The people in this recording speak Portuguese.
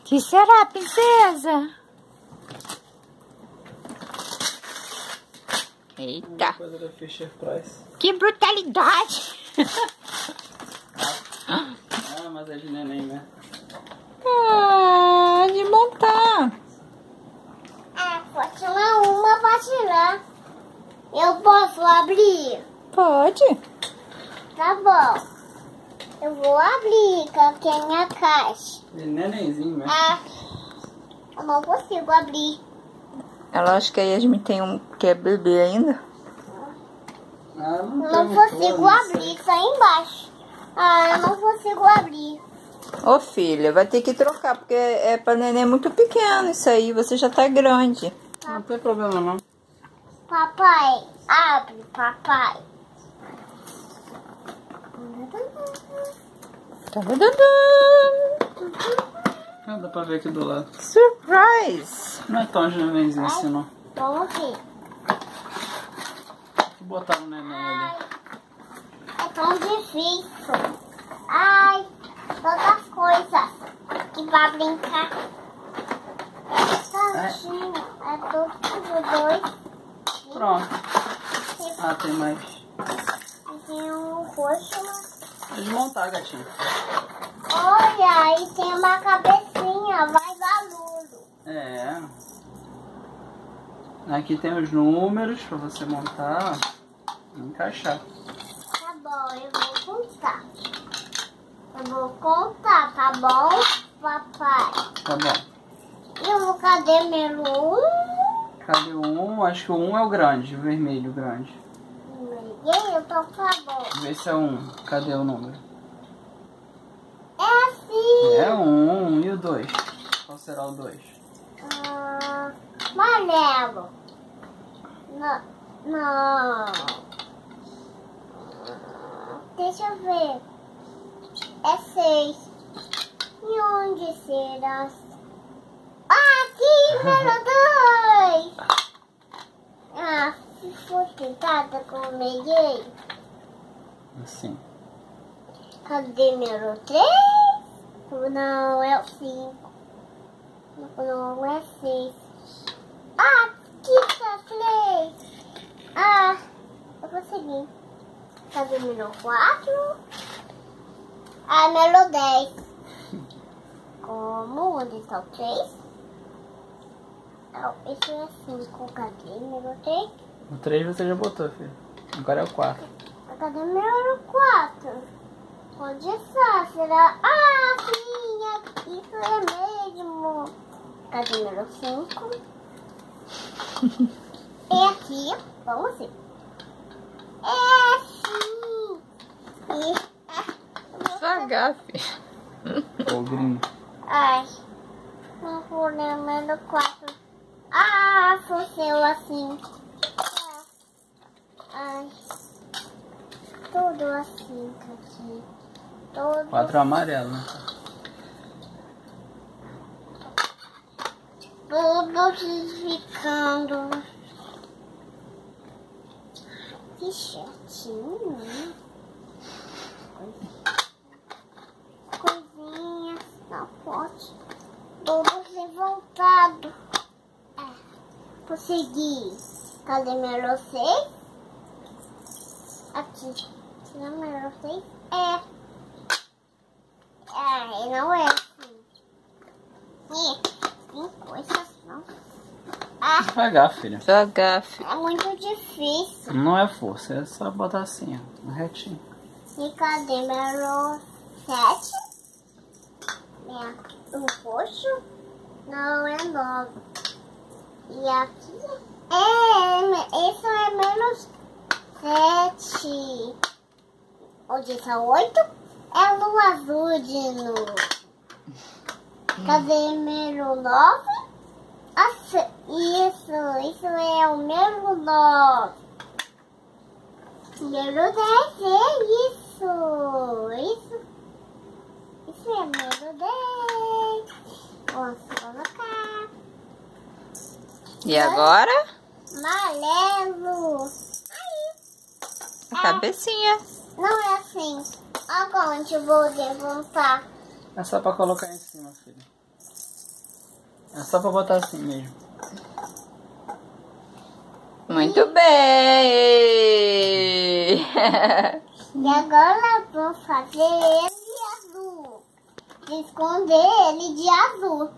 Que será, princesa? Eita. Coisa da Fisher Price. Que brutalidade. Ah, mas é de neném, né? Ah, de montar. Pode tirar uma pra tirar. Eu posso abrir? Pode. Tá bom. Eu vou abrir, que aqui é a minha caixa. De nenenzinho, né? Eu não consigo abrir. Ela acha que a Yasmin tem que é bebê ainda. Ah, Não consigo abrir, isso aí embaixo. Eu não consigo abrir. Ô filha, vai ter que trocar, porque é pra neném muito pequeno isso aí, você já tá grande. Não tem problema não. Papai, abre, papai. Ah, dá pra ver aqui do lado. Surprise! Não é tão de nenenzinho assim, não. Vamos ver. Vou botar o neném ali. É tão difícil. Ai, todas as coisas que vai brincar. Sozinho. É tudo dois. Pronto. Ah, tem mais. E tem um roxo. Pode montar, gatinho. Olha, aí tem uma cabecinha. Vai valuro. É. Aqui tem os números pra você montar, ó, e encaixar. Tá bom, eu vou contar. Eu vou contar, tá bom, papai? Tá bom. E o cadê meu Cadê o 1? Acho que o 1 é o grande, o vermelho grande. E eu tô tá bom. Vê se é 1. Cadê o número? É assim. É o 1 e o 2. Qual será o 2? Amarelo. Não. Deixa eu ver. É 6. E onde será? Aqui, número 2. Se for tentada com o meio. Assim. Cadê número 3? Não, é o 5. Não, é 6. Aqui tá 3. Eu consegui. Cadê número 4? Número 10. Como? Onde está o 3? Não, esse é 5. Cadê número 3? O 3 você já botou, filho. Agora é o 4. Cadê número 4? Onde está? Será? Sim, isso é mesmo. Cadê número 5? É aqui. Vamos ver. É sim. Devagar, filho. Ogrinho. Ai. Não vou número 4. Funcionou assim. Ai. Tudo assim aqui. Todo 4 amarelo, né? Tudo ficando. Que chatinho, né? Coisinhas na pote. Tudo revoltado. Consegui. Cadê meu 6? Aqui. Número 6? Não é assim. Tem coisas, não. Devagar, filha. Devagar, filho. É muito difícil. Não é força, é só botar assim, ó. Retinho. E cadê meu 7? O roxo? Não, é 9. E aqui esse é menos 7. Onde está 8? É o azul de novo. Cadê meu 9? Isso é o meu 9. Número 10 é isso. Isso é número 10. Vamos colocar. E agora? Amarelo. A cabecinha. Não é assim. Agora eu vou levantar. É só pra colocar em cima, filho. É só pra botar assim mesmo. Muito bem! E agora eu vou fazer ele de azul. Esconder ele de azul.